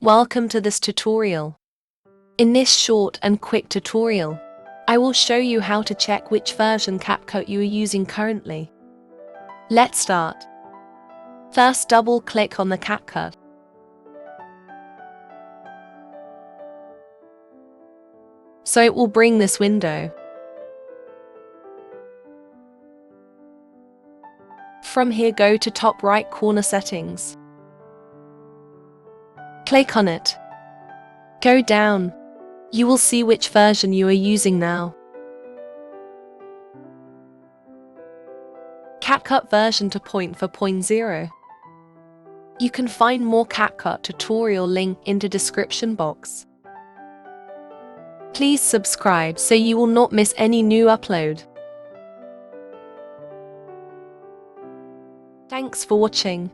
Welcome to this tutorial. In this short and quick tutorial, I will show you how to check which version CapCut you are using currently. Let's start. First, double-click on the CapCut. So it will bring this window. From here, go to top right corner settings. Click on it. Go down. You will see which version you are using now. CapCut version 2.4.0. You can find more CapCut tutorial link in the description box. Please subscribe so you will not miss any new upload. Thanks for watching.